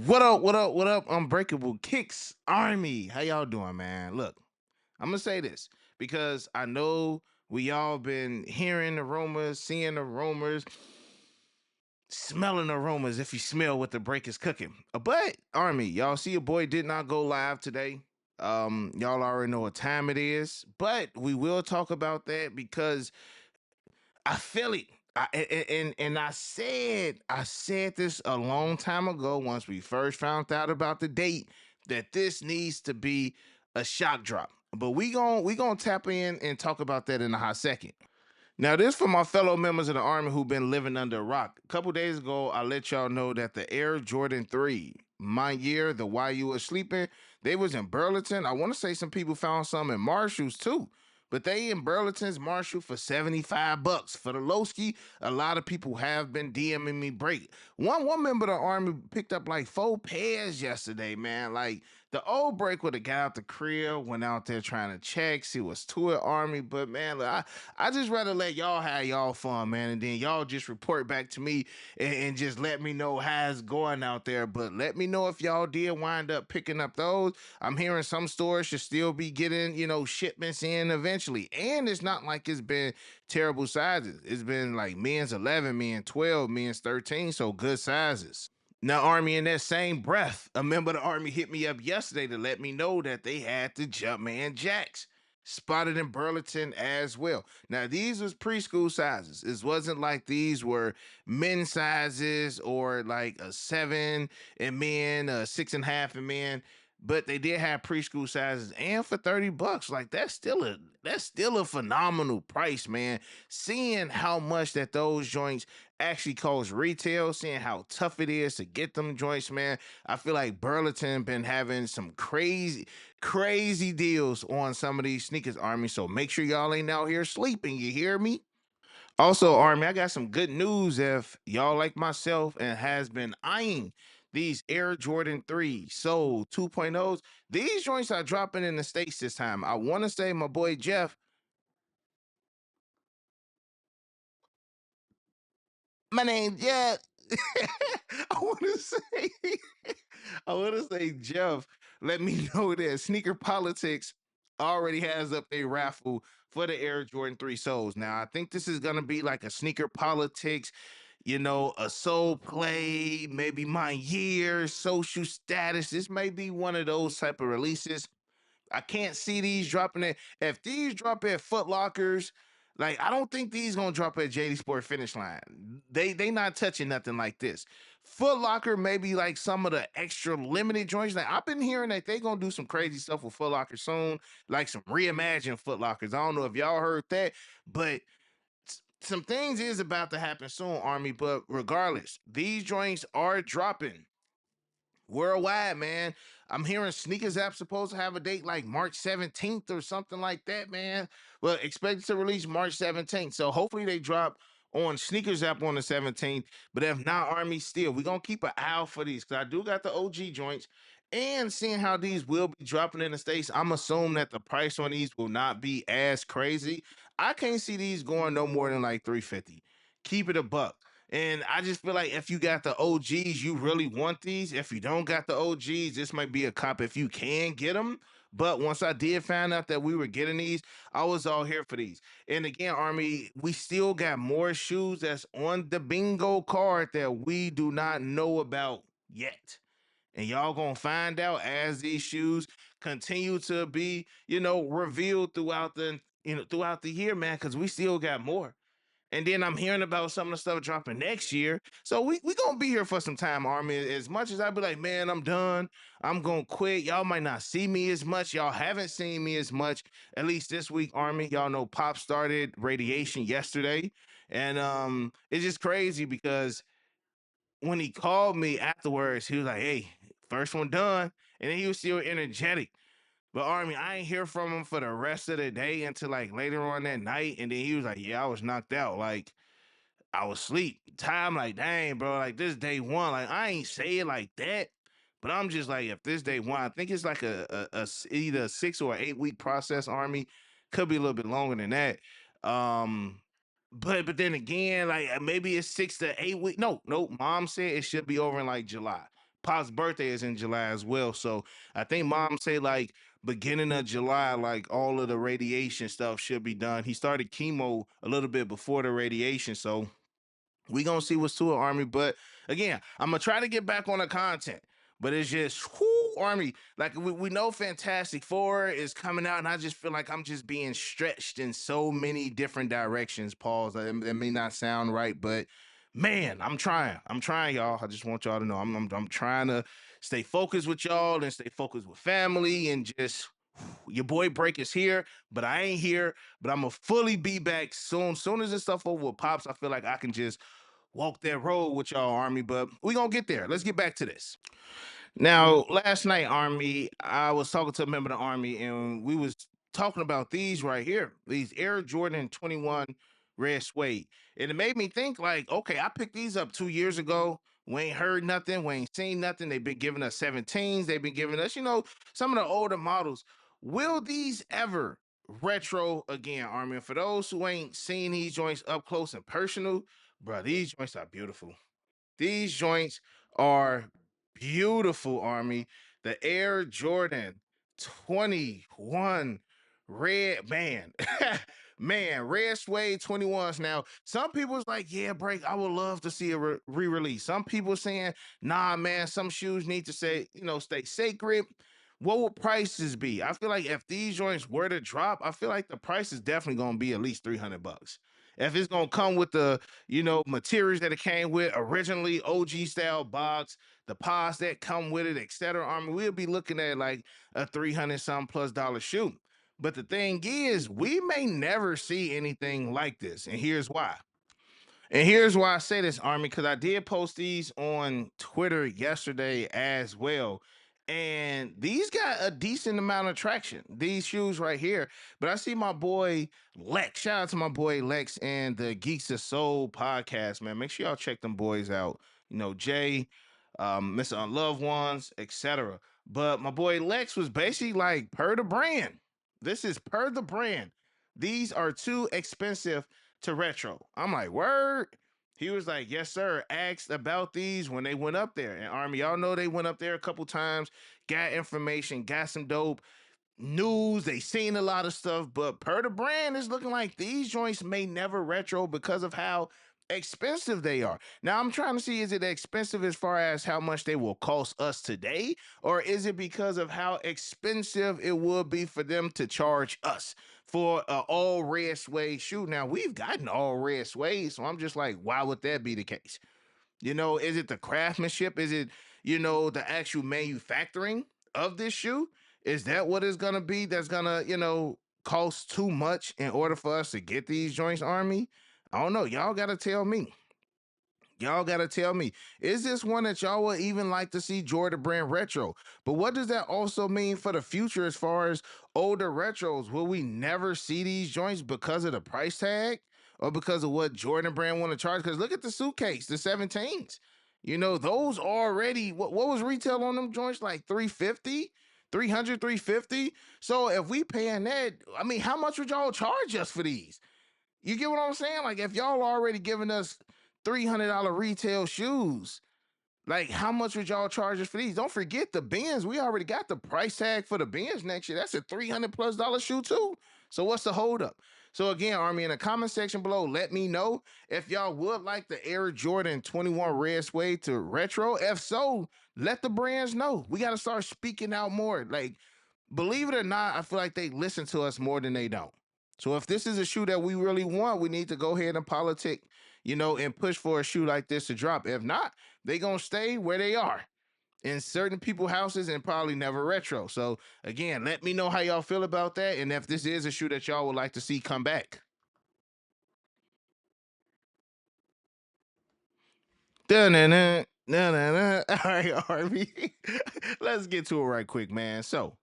What up? What up? What up? Unbreakable Kicks Army. How y'all doing, man? Look, I'm gonna say this because I know we all been hearing the rumors, seeing the rumors, smelling the rumors. If you smell what the break is cooking, but Army, y'all see, your boy did not go live today. Y'all already know what time it is, but we will talk about that because I feel it. And I said this a long time ago once we first found out about the date that this needs to be a shock drop. But we gonna tap in and talk about that in a hot second. Now, this for my fellow members of the army who've been living under a rock. A couple days ago, I let y'all know that the Air Jordan 3, my year, the while you was sleeping, they was in Burlington. I want to say some people found some in Marshalls too. But they in Burlington's Marshall for 75 bucks. For the Lowski, a lot of people have been DMing me break. One member of the army picked up like 4 pairs yesterday, man. Like the old break would have got out the crib, went out there trying to check, see what's to it, army. But man, look, I just rather let y'all have y'all fun, man, and then y'all just report back to me and just let me know how it's going out there. But let me know if y'all did wind up picking up those. I'm hearing some stores should still be getting, shipments in eventually. And it's not like it's been terrible sizes. It's been like men's 11, men's 12, men's 13, so good sizes. Now, Army, in that same breath, a member of the Army hit me up yesterday to let me know that they had the Jumpman Jacks spotted in Burlington as well. Now, these was preschool sizes. It wasn't like these were men sizes or like a 7 in men, a 6.5 in men, but they did have preschool sizes and for 30 bucks. Like that's still a phenomenal price, man. Seeing how much that those joints actually cost retail, seeing how tough it is to get them joints, man. I feel like Burlington been having some crazy deals on some of these sneakers, Army. So make sure y'all ain't out here sleeping. You hear me? Also, Army, I got some good news if y'all like myself and has been eyeing these Air Jordan 3 Soul 2.0s. These joints are dropping in the States this time. I want to say my boy Jeff. My name Jeff. I want to say, I want to say, Jeff. Let me know that Sneaker Politics already has up a raffle for the Air Jordan 3 Souls. Now, I think this is gonna be like a Sneaker Politics, a soul play, maybe my year, social status. This may be one of those type of releases. I can't see these dropping it. If these drop at Foot Lockers, like I don't think these gonna drop at JD Sport Finish Line. They not touching nothing like this. Foot Locker maybe like some of the extra limited joints. Like I've been hearing that they gonna do some crazy stuff with Foot Locker soon, like some reimagined Foot Lockers. I don't know if y'all heard that, but some things is about to happen soon, Army. But regardless, these joints are dropping worldwide, man. I'm hearing Sneakers App supposed to have a date like March 17th or something like that, man. Well, expected to release March 17th. So hopefully they drop on Sneakers App on the 17th. But if not, Army, still, we're going to keep an eye out for these because I do got the OG joints. And seeing how these will be dropping in the States, I'm assuming that the price on these will not be as crazy. I can't see these going no more than like 350. Keep it a buck. And I just feel like if you got the OGs, you really want these. If you don't got the OGs, this might be a cop if you can get them. But once I did find out that we were getting these, I was all here for these. And again, Army, we still got more shoes that's on the bingo card that we do not know about yet. And y'all gonna find out as these shoes continue to be, revealed throughout the year, man, because we still got more. And then I'm hearing about some of the stuff dropping next year. So we gonna be here for some time, Army. As much as I be like, man, I'm done. I'm gonna quit. Y'all might not see me as much. Y'all haven't seen me as much. At least this week, Army. Y'all know Pop started radiation yesterday. And it's just crazy because when he called me afterwards, he was like, hey, first one done. And then he was still energetic. But Army, I ain't hear from him for the rest of the day until like later on that night. And then he was like, yeah, I was knocked out. Like I was asleep. Time like, dang, bro, like this day one. Like I ain't say it like that, but I'm just like, if this day one, I think it's like either a 6 or 8 week process. Army could be a little bit longer than that. Um, but then again, like maybe it's 6 to 8 weeks. No, no. Mom said it should be over in like July. Pop's birthday is in July as well. So I think mom say like beginning of July, like all of the radiation stuff should be done. He started chemo a little bit before the radiation, so we gonna see what's to it, Army. But again, I'm gonna try to get back on the content. But it's just whoo, Army. Like we know Fantastic Four is coming out, and I just feel like I'm just being stretched in so many different directions. Pause. It may not sound right, but man, I'm trying. I'm trying, y'all. I just want y'all to know I'm trying to stay focused with y'all and stay focused with family and just your boy Break is here, but I ain't here. But I'm gonna fully be back soon. Soon as this stuff over with pops, I feel like I can just walk that road with y'all, Army. But we gonna get there. Let's get back to this. Now, last night, Army, I was talking to a member of the Army, and we was talking about these right here, these Air Jordan 21 red suede. And it made me think, like, okay, I picked these up 2 years ago. We ain't heard nothing. We ain't seen nothing. They've been giving us 17s. They've been giving us, some of the older models. Will these ever retro again, Army? And for those who ain't seen these joints up close and personal, bro, these joints are beautiful. These joints are beautiful, Army. The Air Jordan 21 red, man. Man, red suede 21s. Now, some people's like, yeah, break. I would love to see a re-release. Some people saying, nah, man, some shoes need to say, stay sacred. What would prices be? I feel like if these joints were to drop, I feel like the price is definitely gonna be at least $300. If it's gonna come with the materials that it came with originally, OG style box, the pods that come with it, etc. I mean, we'll be looking at like a 300 some plus dollar shoe. But the thing is, we may never see anything like this, and here's why. And here's why I say this, Army, because I did post these on Twitter yesterday as well. And these got a decent amount of traction, these shoes right here. But I see my boy Lex. Shout out to my boy Lex and the Geeks of Soul podcast, man. Make sure y'all check them boys out. Jay, Mr. Unloved Ones, etc. But my boy Lex was basically like, per the brand. This is per the brand. These are too expensive to retro. I'm like, word. He was like, yes, sir. Asked about these when they went up there. And Army, y'all know they went up there a couple times, got information, got some dope news. They seen a lot of stuff, but per the brand, it's looking like these joints may never retro because of how expensive they are. Now I'm trying to see, is it expensive as far as how much they will cost us today, or is it because of how expensive it would be for them to charge us for an all red suede shoe? Now we've gotten all red suede, so I'm just like, why would that be the case? Is it the craftsmanship? Is it, the actual manufacturing of this shoe? Is that what it's gonna be that's gonna, cost too much in order for us to get these joints, Army? I don't know. Y'all gotta tell me. Y'all gotta tell me, is this one that y'all would even like to see Jordan Brand retro? But what does that also mean for the future as far as older retros? Will we never see these joints because of the price tag or because of what Jordan Brand want to charge? Because look at the suitcase, the 17s. Those already, what was retail on them joints? Like 350, 300, 350. So if we paying that, I mean, how much would y'all charge us for these? You get what I'm saying? Like if y'all already giving us $300 retail shoes, like how much would y'all charge us for these? Don't forget the bins. We already got the price tag for the bins next year. That's a $300+ shoe too. So what's the holdup? So again, Army, in the comment section below, let me know if y'all would like the Air Jordan 21 red suede to retro. If so, let the brands know. We got to start speaking out more. Like, believe it or not, I feel like they listen to us more than they don't. So if this is a shoe that we really want, we need to go ahead and politic, and push for a shoe like this to drop. If not, they gonna stay where they are in certain people houses and probably never retro. So again, let me know how y'all feel about that, and if this is a shoe that y'all would like to see come back. Dun-dun-dun, dun-dun-dun. All right, Harvey. Let's get to it right quick, man. So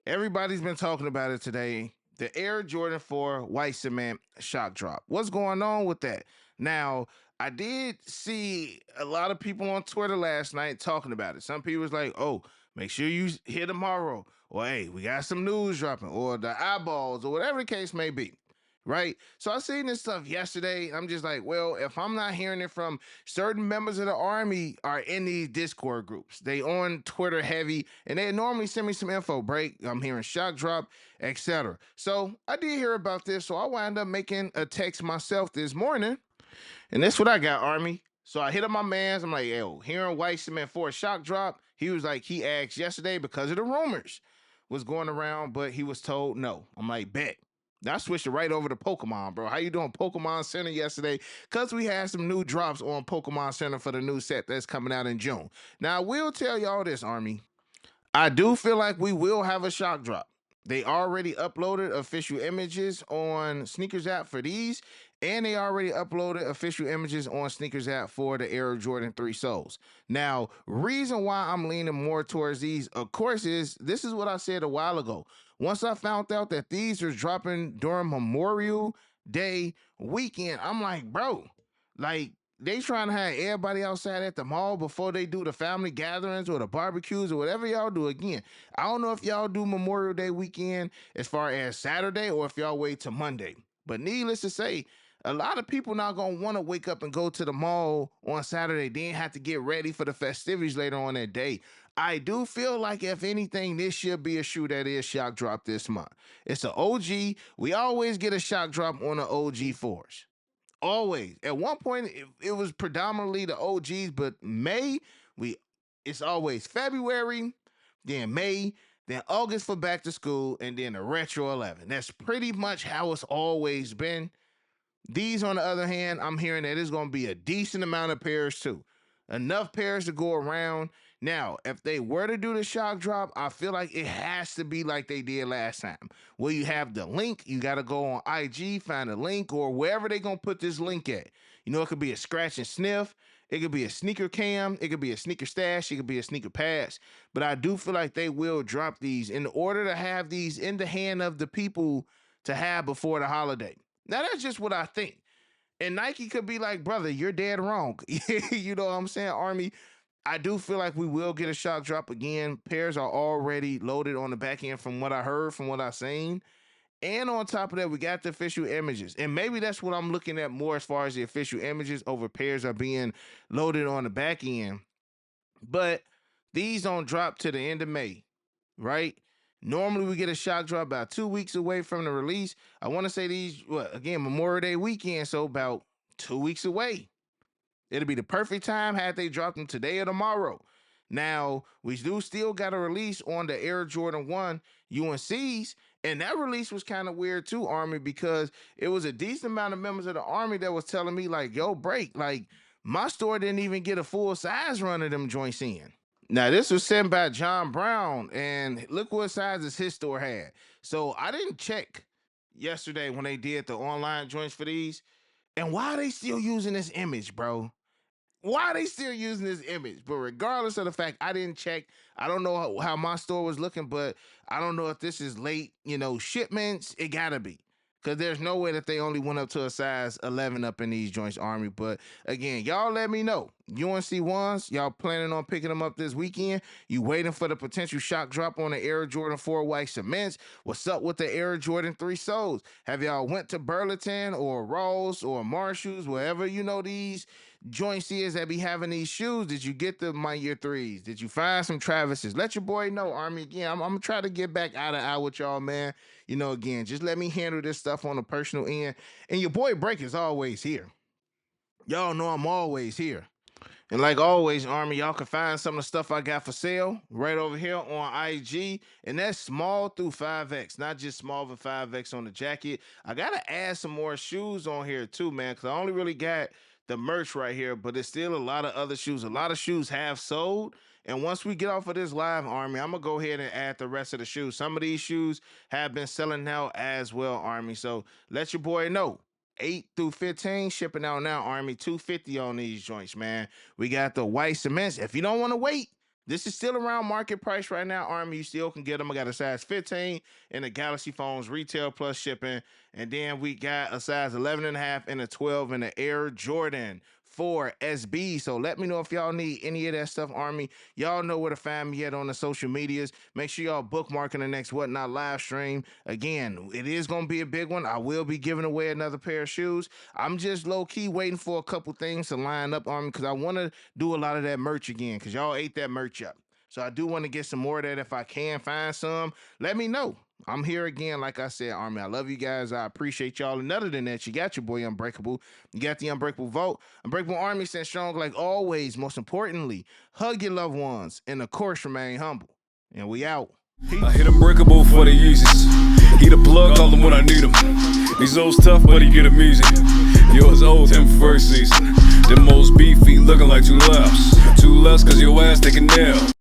everybody's been talking about it today. The Air Jordan 4 White Cement shock drop. What's going on with that? Now, I did see a lot of people on Twitter last night talking about it. Some people was like, oh, make sure you hear tomorrow. Or, hey, we got some news dropping. Or the eyeballs, or whatever the case may be. right? So I seen this stuff yesterday. I'm just like, well, if I'm not hearing it from certain members of the army are in these Discord groups, they on Twitter heavy, and they normally send me some info. Break, I'm hearing shock drop, etc. So I did hear about this, so I wound up making a text myself this morning, and that's what I got, Army. So I hit up my man's. I'm like, yo, hearing white cement for a shock drop. He was like, he asked yesterday because of the rumors was going around, but he was told no. I'm like, bet. Now I switched it right over to Pokemon, bro. How you doing, Pokemon Center yesterday? Because we had some new drops on Pokemon Center for the new set that's coming out in June. Now I will tell y'all this, Army. I do feel like we will have a shock drop. They already uploaded official images on Sneakers app for these, and they already uploaded official images on Sneakers app for the Air Jordan 3 soles. Now, reason why I'm leaning more towards these, of course, is this is what I said a while ago. Once I found out that these are dropping during Memorial Day weekend, I'm like, bro, like they trying to have everybody outside at the mall before they do the family gatherings or the barbecues or whatever y'all do. Again, I don't know if y'all do Memorial Day weekend as far as Saturday or if y'all wait till Monday. But needless to say, a lot of people not gonna want to wake up and go to the mall on Saturday, then have to get ready for the festivities later on that day. I do feel like if anything, this should be a shoe that is shock drop this month. It's an OG. We always get a shock drop on the OG fours. Always. At one point, it was predominantly the OGs, but May, we it's always February, then May, then August for back to school, and then the retro 11. That's pretty much how it's always been. These, on the other hand, I'm hearing that it's going to be a decent amount of pairs too. Enough pairs to go around. Now, if they were to do the shock drop, I feel like it has to be like they did last time. Where you have the link, you got to go on IG, find a link, or wherever they're going to put this link at. You know, it could be a scratch and sniff. It could be a sneaker cam. It could be a sneaker stash. It could be a sneaker pass. But I do feel like they will drop these in order to have these in the hand of the people to have before the holiday. Now that's just what I think. And Nike could be like, brother, you're dead wrong. You know what I'm saying, Army? I do feel like we will get a shock drop again. Pairs are already loaded on the back end from what I heard, from what I've seen. And on top of that, we got the official images. And maybe that's what I'm looking at more as far as the official images over pairs are being loaded on the back end. But these don't drop to the end of May, right? Normally we get a shock drop about 2 weeks away from the release. I want to say these, what, again, Memorial Day weekend, so about 2 weeks away. It'll be the perfect time had they dropped them today or tomorrow. Now, we do still got a release on the Air Jordan 1 UNCs, and that release was kind of weird too, Army, because it was a decent amount of members of the Army that was telling me, like, yo, break, like, my store didn't even get a full size run of them joints in. Now, this was sent by John Brown, and look what sizes his store had. So I didn't check yesterday when they did the online joints for these. And why are they still using this image, bro? Why are they still using this image? But regardless of the fact, I didn't check. I don't know how my store was looking, but I don't know if this is late, shipments. It gotta be. Because there's no way that they only went up to a size 11 up in these joints, Army. But again, y'all let me know. UNC ones, y'all planning on picking them up this weekend? You waiting for the potential shock drop on the Air Jordan 4 white cements? What's up with the Air Jordan 3 soles? Have y'all went to Burlington or Ross or Marshalls, wherever these joints is that be having these shoes? Did you get the My Year 3s? Did you find some Travises? Let your boy know, Army. Again, I'm going to try to get back out of out with y'all, man. Again, just let me handle this stuff on a personal end. And your boy Break is always here. Y'all know I'm always here. And like always, Army, y'all can find some of the stuff I got for sale right over here on IG. And that's small through 5X, not just small for 5X on the jacket. I got to add some more shoes on here too, man, because I only really got the merch right here, but there's still a lot of other shoes. A lot of shoes have sold. And once we get off of this live, Army, I'm going to go ahead and add the rest of the shoes. Some of these shoes have been selling now as well, Army. So let your boy know. 8 through 15 shipping out now, Army. 250 on these joints, man. We got the white cements. If you don't want to wait, this is still around market price right now, Army. You still can get them. I got a size 15 in the Galaxy phones, retail plus shipping. And then we got a size 11 and a half and a 12 in the Air Jordan 4SB. So let me know if y'all need any of that stuff, Army. Y'all know where to find me at on the social medias. Make sure y'all bookmarking the next Whatnot live stream. Again, it is going to be a big one. I will be giving away another pair of shoes. I'm just low-key waiting for a couple things to line up, Army, because I want to do a lot of that merch again, because y'all ate that merch up. So I do want to get some more of that if I can find some. Let me know. I'm here again, like I said, Army. I love you guys. I appreciate y'all. And other than that, you got your boy Unbreakable. You got the Unbreakable Vote. Unbreakable Army stands strong like always. Most importantly, hug your loved ones. And of course, remain humble. And we out. Peace. I hit Unbreakable for the Yeezys. He the plug, call him when I need him. These old's tough, but he get him easy. Yours old him first season. Them most beefy looking like two laughs. Two less cause your ass taking nail.